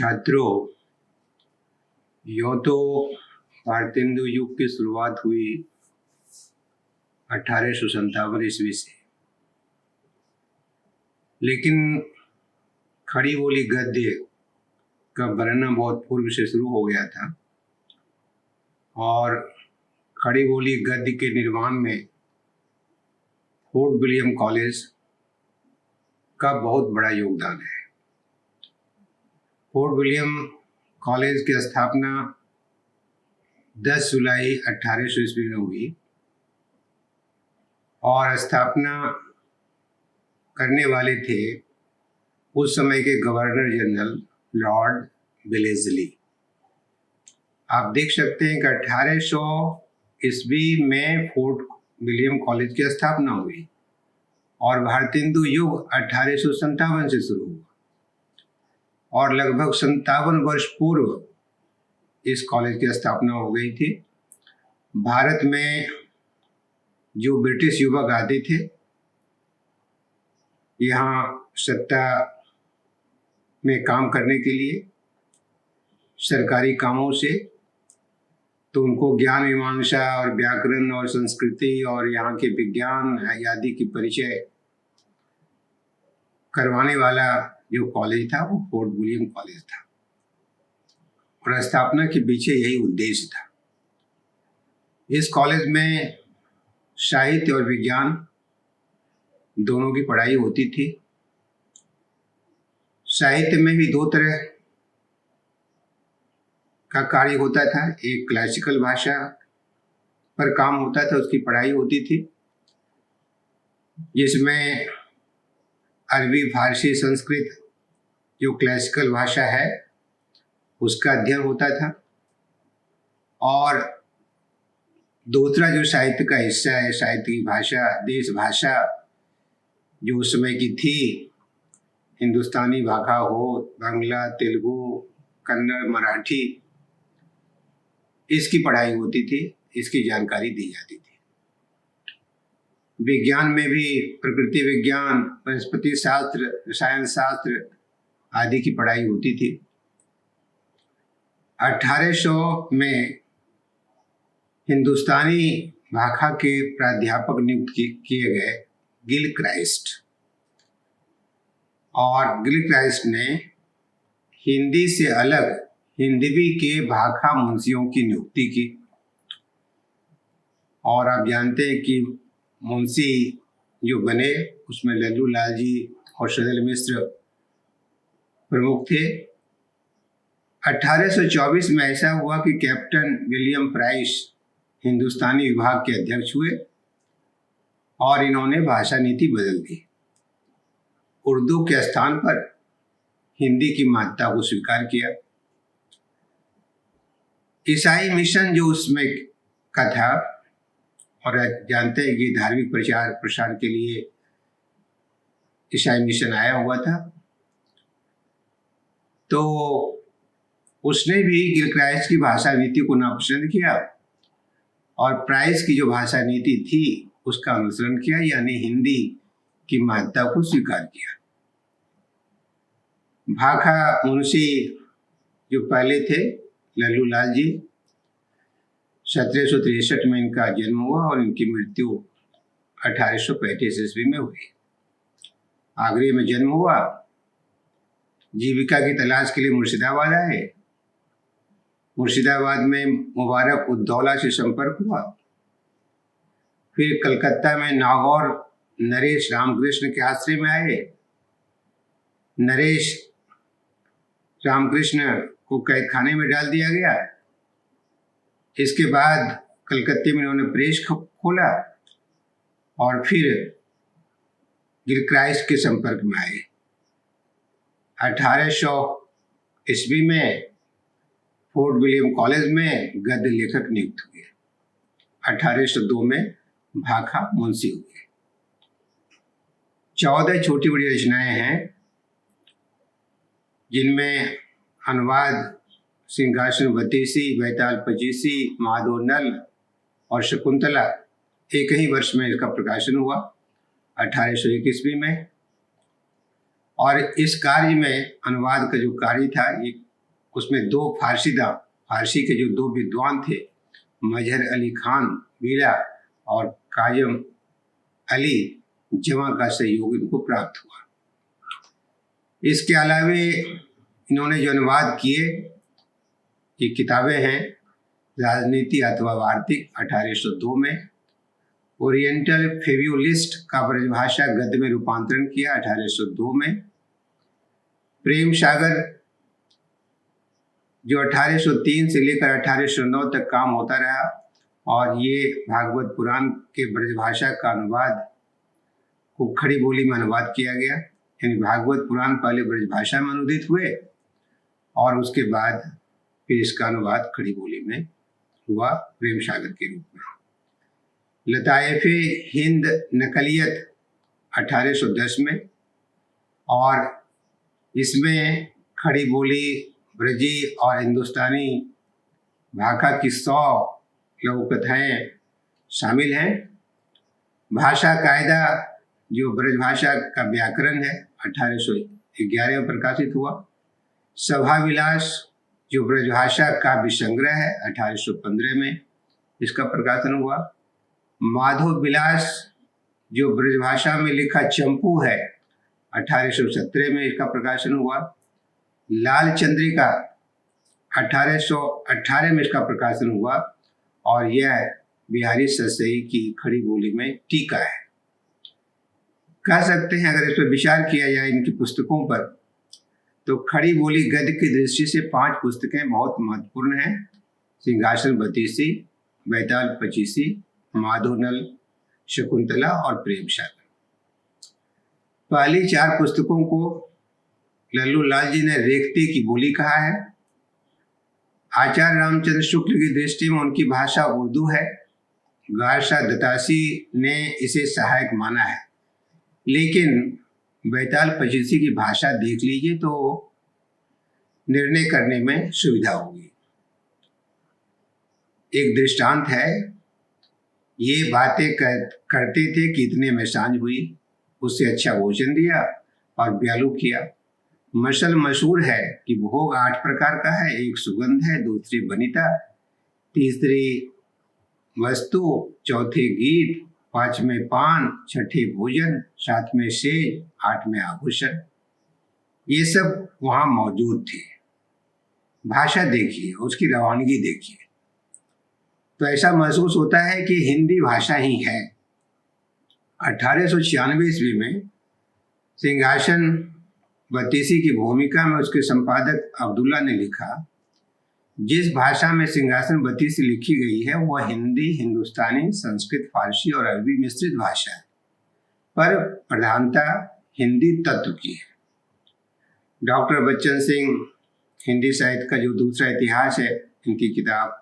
छात्रों, यूँ तो भारतेंदु युग की शुरुआत हुई 1857 ईस्वी से, लेकिन खड़ी बोली गद्य का बनना बहुत पूर्व से शुरू हो गया था और खड़ी बोली गद्य के निर्माण में फोर्ट विलियम कॉलेज का बहुत बड़ा योगदान है। फोर्ट विलियम कॉलेज की स्थापना 10 जुलाई 1800 ईस्वी में हुई और स्थापना करने वाले थे उस समय के गवर्नर जनरल लॉर्ड वेलेस्ली। आप देख सकते हैं कि 1800 ईस्वी में फोर्ट विलियम कॉलेज की स्थापना हुई और भारतेंदु युग 1857 से शुरू हुआ और लगभग 57 वर्ष पूर्व इस कॉलेज की स्थापना हो गई थी। भारत में जो ब्रिटिश युवक आते थे यहाँ सत्ता में काम करने के लिए सरकारी कामों से, तो उनको ज्ञान मीमांसा और व्याकरण और संस्कृति और यहाँ के विज्ञान आदि की परिचय करवाने वाला जो कॉलेज था वो फोर्ट विलियम कॉलेज था और स्थापना के पीछे यही उद्देश्य था। इस कॉलेज में साहित्य और विज्ञान दोनों की पढ़ाई होती थी। साहित्य में भी दो तरह का कार्य होता था, एक क्लासिकल भाषा पर काम होता था, उसकी पढ़ाई होती थी जिसमें अरबी, फारसी, संस्कृत जो क्लासिकल भाषा है उसका अध्ययन होता था और दूसरा जो साहित्य का हिस्सा है, साहित्य की भाषा, देश भाषा जो उस समय की थी, हिंदुस्तानी भाषा हो, बांग्ला, तेलुगु, कन्नड़, मराठी, इसकी पढ़ाई होती थी, इसकी जानकारी दी जाती थी। विज्ञान में भी प्रकृति विज्ञान, वनस्पति शास्त्र, रसायन शास्त्र आदि की पढ़ाई होती थी। 1800 में हिंदुस्तानी भाषा के प्राध्यापक नियुक्त किए गए गिलक्राइस्ट, और गिलक्राइस्ट ने हिंदी से अलग हिंदवी के भाषा मुंशियों की नियुक्ति की। और आप जानते हैं कि मुंशी जो बने उसमें लल्लू लाल जी और सजल मिश्र प्रमुख थे। 1824 में ऐसा हुआ कि कैप्टन विलियम प्राइस हिंदुस्तानी विभाग के अध्यक्ष हुए और इन्होंने भाषा नीति बदल दी। उर्दू के स्थान पर हिंदी की मान्यता को स्वीकार किया। ईसाई मिशन जो उसमें का था, और जानते हैं कि धार्मिक प्रचार प्रसार के लिए ईसाई मिशन आया हुआ था, तो उसने भी गिलक्राइस्ट की भाषा नीति को नापसंद किया और प्राइस की जो भाषा नीति थी उसका अनुसरण किया, यानी हिंदी की मान्यता को स्वीकार किया। भाखा मुंशी जो पहले थे लल्लू लाल जी, 1763 में इनका जन्म हुआ और इनकी मृत्यु 1835 ईस्वी में हुई। आगरे में जन्म हुआ, जीविका की तलाश के लिए मुर्शिदाबाद आए। मुर्शिदाबाद में मुबारक उद्दौला से संपर्क हुआ। फिर कलकत्ता में नागौर नरेश रामकृष्ण के आश्रय में आए। नरेश रामकृष्ण को कैद खाने में डाल दिया गया। इसके बाद कलकत्ते में उन्होंने प्रेस खोला और फिर गिलक्राइस्ट के संपर्क में आए। 1800 ईस्वी में फोर्ट विलियम कॉलेज में गद्य लेखक नियुक्त हुए। 1802 में भाखा मुंशी हुए। 14 छोटी बड़ी रचनाएं हैं जिनमें अनुवाद सिंहासन बतीसी, बैताल पचीसी, माधो नल और शकुंतला एक ही वर्ष में इसका प्रकाशन हुआ 1801 ईस्वी में। और इस कार्य में अनुवाद का जो कार्य था ये उसमें फारसी के जो 2 विद्वान थे, मजहर अली खान बीला और काजम अली जमा का सहयोग इनको प्राप्त हुआ। इसके अलावे इन्होंने जो अनुवाद किए कि किताबें हैं, राजनीति अथवा वार्तिक 1802 में, ओरिएंटल फेब्युलिस्ट का ब्रजभाषा गद्य में रूपांतरण किया 1802 में, प्रेम सागर जो 1803 से लेकर 1809 तक काम होता रहा और ये भागवत पुराण के ब्रजभाषा का अनुवाद को खड़ी बोली में अनुवाद किया गया। यानी भागवत पुराण पहले ब्रजभाषा में अनुदित हुए और उसके बाद फिर इसका अनुवाद खड़ी बोली में हुआ प्रेम सागर के रूप में। लताइफ़े हिंद नकलियत 1810 में, और इसमें खड़ी बोली, ब्रजी और हिंदुस्तानी भाषा की 100 लघु कथाएँ शामिल हैं। भाषा कायदा जो ब्रजभाषा का व्याकरण है 1811 में प्रकाशित हुआ। सभा विलास जो ब्रजभाषा का विसंग्रह है 1815 में इसका प्रकाशन हुआ। माधव विलास जो ब्रजभाषा में लिखा चंपू है 1817 में इसका प्रकाशन हुआ। लाल चंद्रिका 1818 में इसका प्रकाशन हुआ और यह बिहारी सतसई की खड़ी बोली में टीका है। कह सकते हैं अगर इस पर विचार किया जाए इनकी पुस्तकों पर, तो खड़ी बोली गद्य की दृष्टि से 5 पुस्तकें बहुत महत्वपूर्ण हैं। सिंहासन बतीसी, बैताल पचीसी, माधोनल, शकुंतला और प्रेम सागर। पहली 4 पुस्तकों को लल्लू लाल जी ने रेखती की बोली कहा है। आचार्य रामचंद्र शुक्ल की दृष्टि में उनकी भाषा उर्दू है। गारसा दतासी ने इसे सहायक माना है, लेकिन बैताल पचीसी की भाषा देख लीजिए तो निर्णय करने में सुविधा होगी। एक दृष्टांत है, ये बातें करते थे कि इतने में सांझ हुई, उससे अच्छा भोजन दिया और ब्यालू किया। मसल मशहूर है कि भोग 8 प्रकार का है। एक सुगंध है, दूसरी वनिता, तीसरी वस्तु, चौथे गीत, 5वें पान, 6ठे भोजन, 7वें सेज, 8वें आभूषण। ये सब वहाँ मौजूद थे। भाषा देखिए, उसकी रवानगी देखिए, तो ऐसा महसूस होता है कि हिंदी भाषा ही है। 1896 ईस्वी में सिंहासन बत्तीसी की भूमिका में उसके संपादक अब्दुल्ला ने लिखा, जिस भाषा में सिंहासन बत्तीसी लिखी गई है वह हिंदी, हिंदुस्तानी, संस्कृत, फारसी और अरबी मिश्रित भाषा है, पर प्रधानता हिंदी तत्व की है। डॉक्टर बच्चन सिंह हिंदी साहित्य का जो दूसरा इतिहास है इनकी किताब,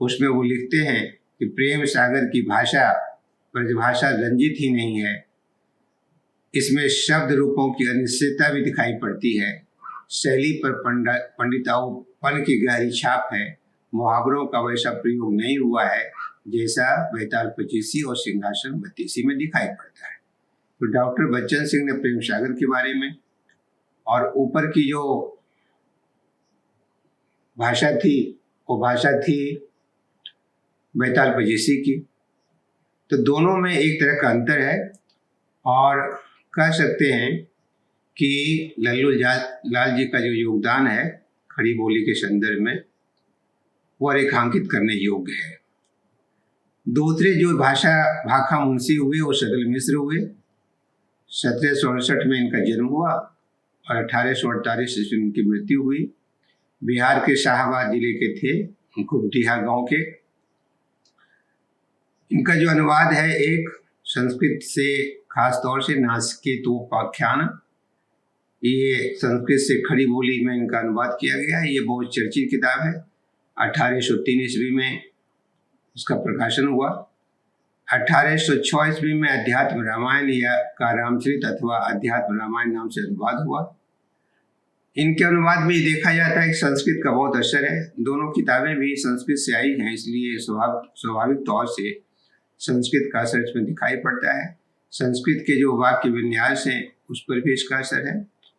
उसमें वो लिखते हैं कि प्रेम सागर की भाषा ब्रजभाषा रंजित ही नहीं है, इसमें शब्द रूपों की अनिश्चितता भी दिखाई पड़ती है। शैली पर पंडिताऊपन की गहरी छाप है। मुहावरों का वैसा प्रयोग नहीं हुआ है जैसा बैताल पचीसी और सिंहासन बत्तीसी में दिखाई पड़ता है। तो डॉक्टर बच्चन सिंह ने प्रेम सागर के बारे में, और ऊपर की जो भाषा थी वो भाषा थी बैताल पचीसी की। तो दोनों में एक तरह का अंतर है और कह सकते हैं कि लल्लू लाल जी का जो योगदान है खड़ी बोली के संदर्भ में वह रेखांकित करने योग्य है। दूसरे जो भाखा मुंशी हुए वो सदल मिश्र हुए। 1768 में इनका जन्म हुआ और 1848 ईस्वी में इनकी मृत्यु हुई। बिहार के शाहाबाद जिले के थे, कुबटिया गांव के। इनका जो अनुवाद है एक संस्कृत से, खास तौर से नासिकेतोपाख्यान, ये संस्कृत से खड़ी बोली में इनका अनुवाद किया गया है। ये बहुत चर्चित किताब है। 1803 ईस्वी में इसका प्रकाशन हुआ। 1806 ईस्वी में अध्यात्म रामायण या का रामचरित अथवा अध्यात्म रामायण नाम से अनुवाद हुआ। इनके अनुवाद में देखा जाता है कि संस्कृत का बहुत असर है। दोनों किताबें भी संस्कृत से आई हैं, इसलिए स्वाभाविक तौर से संस्कृत का असर इसमें दिखाई पड़ता है। संस्कृत के जो वाक्य विन्यास हैं उस पर भी इसका असर है।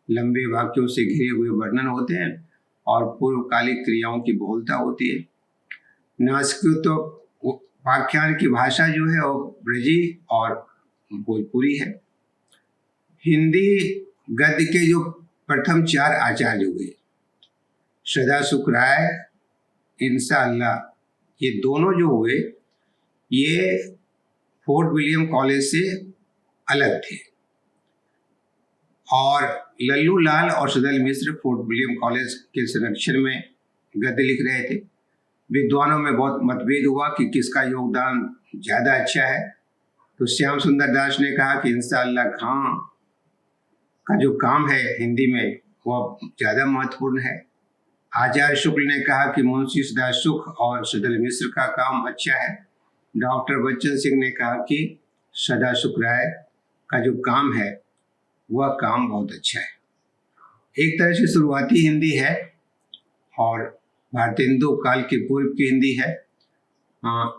लंबे वाक्यों से घिरे हुए वर्णन होते हैं और पूर्वकालिक क्रियाओं की बहुलता होती है। संस्कृत तो वाक्यांश की भाषा जो है वो ब्रजी और भोजपुरी है। हिंदी गद्य के जो प्रथम 4 आचार्य हुए, सदा सुख राय, इंशाअल्लाह, ये दोनों जो हुए ये फोर्ट विलियम कॉलेज से अलग थे, और लल्लू लाल और सदल मिश्र फोर्ट विलियम कॉलेज के संरक्षण में गद्य लिख रहे थे। विद्वानों में बहुत मतभेद हुआ कि किसका योगदान ज़्यादा अच्छा है। तो श्याम सुंदर दास ने कहा कि इंशाअल्लाह खां का जो काम है हिंदी में वह ज़्यादा महत्वपूर्ण है। आचार्य शुक्ल ने कहा कि मुंशी सदासुख और सदल मिश्र का काम अच्छा है। डॉक्टर बच्चन सिंह ने कहा कि सदा सुख राय का जो काम है वह काम बहुत अच्छा है। एक तरह से शुरुआती हिंदी है और भारतेंदु काल के पूर्व की हिंदी है।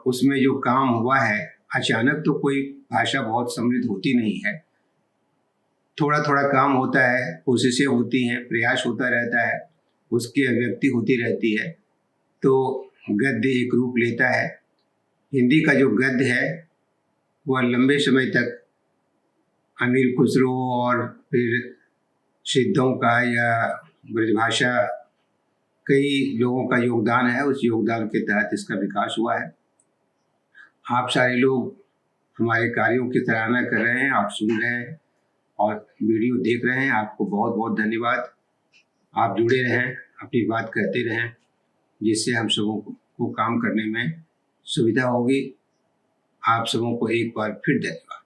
उसमें जो काम हुआ है, अचानक तो कोई भाषा बहुत समृद्ध होती नहीं है, थोड़ा थोड़ा काम होता है, कोशिशें होती हैं, प्रयास होता रहता है, उसकी अभिव्यक्ति होती रहती है, तो गद्य एक रूप लेता है। हिंदी का जो गद्य है वह लंबे समय तक अमीर खुसरो और फिर सिद्धों का या ब्रजभाषा कई लोगों का योगदान है, उस योगदान के तहत इसका विकास हुआ है। आप सारे लोग हमारे कार्यों की सराहना कर रहे हैं, आप सुन रहे हैं और वीडियो देख रहे हैं, आपको बहुत बहुत धन्यवाद। आप जुड़े रहें, अपनी बात कहते रहें, जिससे हम सबों को काम करने में सुविधा होगी। आप सबों को एक बार फिर धन्यवाद।